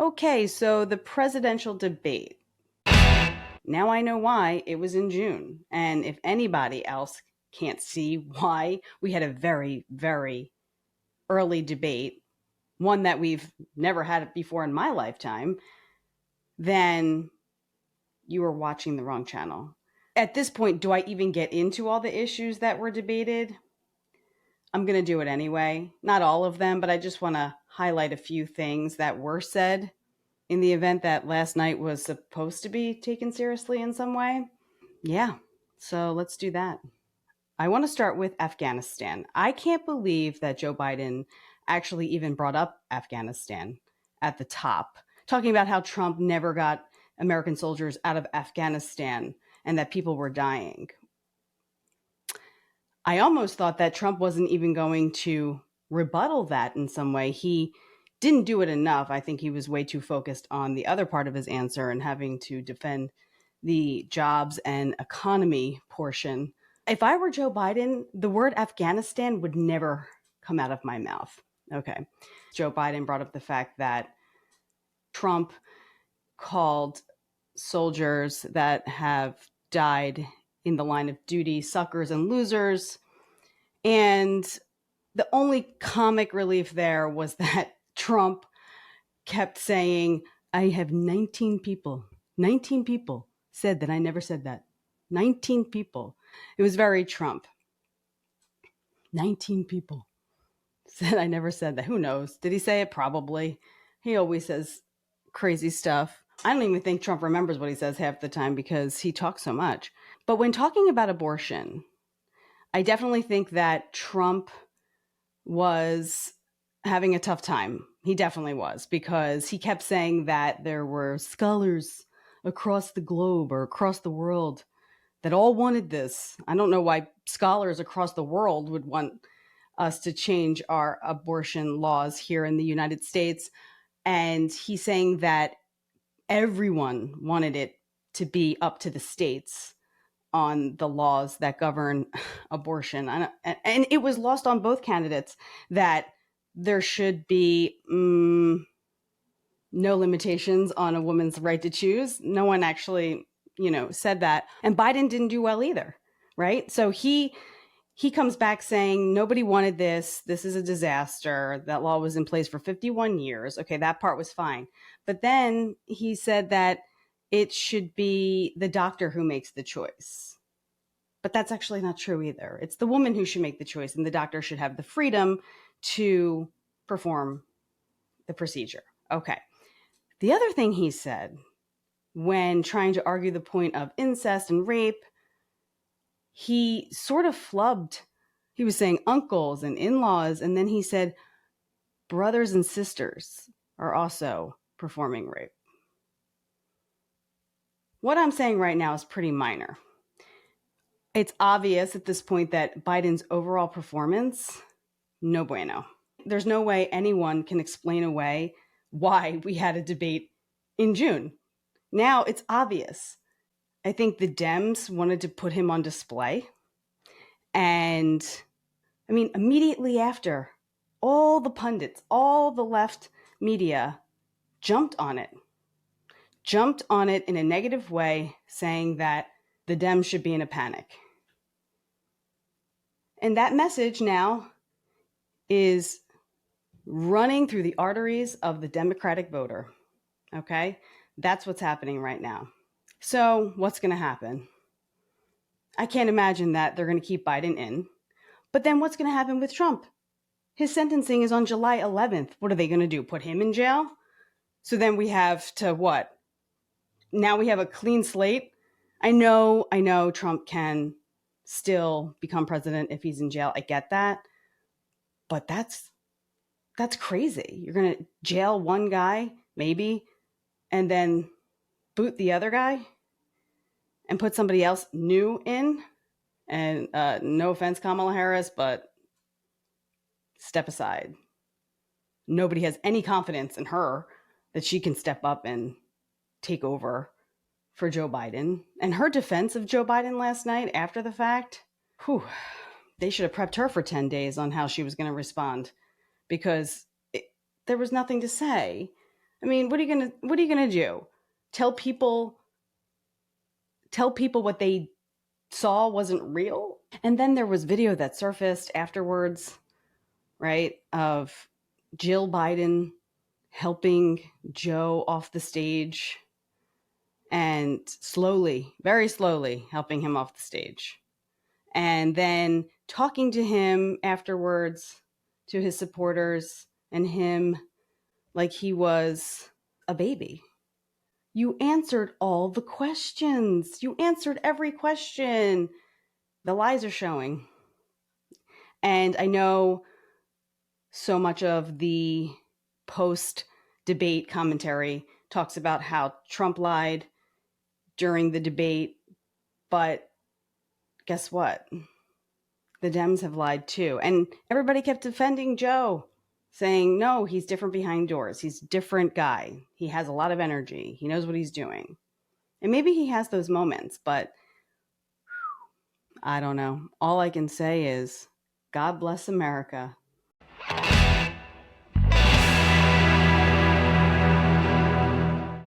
Okay, so the presidential debate. Now I know why it was in June. And if anybody else can't see why we had a very, very early debate, one that we've never had before in my lifetime, then you were watching the wrong channel. At this point, do I even get into all the issues that were debated? I'm going to do it anyway. Not all of them, but I just want to highlight a few things that were said in the event that last night was supposed to be taken seriously in some way. Yeah, so let's do that. I want to start with Afghanistan. I can't believe that Joe Biden actually even brought up Afghanistan at the top, talking about how Trump never got American soldiers out of Afghanistan and that people were dying. I almost thought that Trump wasn't even going to rebuttal that in some way. He didn't do it enough. I think he was way too focused on the other part of his answer and having to defend the jobs and economy portion. If I were Joe Biden, the word Afghanistan would never come out of my mouth. Okay. Joe Biden brought up the fact that Trump called soldiers that have died in the line of duty suckers and losers. And the only comic relief there was that Trump kept saying, I have 19 people said that I never said that. 19 people. It was very Trump. 19 people said I never said that. Who knows? Did he say it? Probably. He always says crazy stuff. I don't even think Trump remembers what he says half the time because he talks so much. But when talking about abortion, I definitely think that Trump was having a tough time. He definitely was, because he kept saying that there were scholars across the globe or across the world that all wanted this. I don't know why scholars across the world would want us to change our abortion laws here in the United States. And he's saying that everyone wanted it to be up to the states on the laws that govern abortion. And it was lost on both candidates that there should be no limitations on a woman's right to choose. No one actually, said that. And Biden didn't do well either, right? So he comes back saying nobody wanted this. This is a disaster. That law was in place for 51 years. Okay, that part was fine. But then he said that it should be the doctor who makes the choice. But that's actually not true either. It's the woman who should make the choice, and the doctor should have the freedom to perform the procedure. Okay. The other thing he said when trying to argue the point of incest and rape, he sort of flubbed. He was saying uncles and in-laws, and then he said brothers and sisters are also performing rape. What I'm saying right now is pretty minor. It's obvious at this point that Biden's overall performance, no bueno. There's no way anyone can explain away why we had a debate in June. Now it's obvious. I think the Dems wanted to put him on display. And I mean, immediately after, all the pundits, all the left media jumped on it in a negative way, saying that the Dems should be in a panic. And that message now is running through the arteries of the Democratic voter. Okay? That's what's happening right now. So, what's going to happen? I can't imagine that they're going to keep Biden in. But then what's going to happen with Trump? His sentencing is on July 11th. What are they going to do? Put him in jail? So then we have to what? Now we have a clean slate. I know Trump can still become president if he's in jail. I get that. But that's crazy. You're going to jail one guy, maybe, and then boot the other guy and put somebody else new in. And no offense, Kamala Harris, but step aside. Nobody has any confidence in her that she can step up and take over for Joe Biden. And her defense of Joe Biden last night after the fact, they should have prepped her for 10 days on how she was going to respond, because there was nothing to say. I mean, what are you gonna do? Tell people what they saw wasn't real? And then there was video that surfaced afterwards, right, of Jill Biden helping Joe off the stage and slowly, very slowly, helping him off the stage. And then talking to him afterwards, to his supporters, and him like he was a baby. You answered all the questions. You answered every question. The lies are showing. And I know so much of the post-debate commentary talks about how Trump lied during the debate, but guess what? The Dems have lied too. And everybody kept defending Joe, saying, no, he's different behind doors. He's a different guy. He has a lot of energy. He knows what he's doing. And maybe he has those moments, but I don't know. All I can say is, God bless America.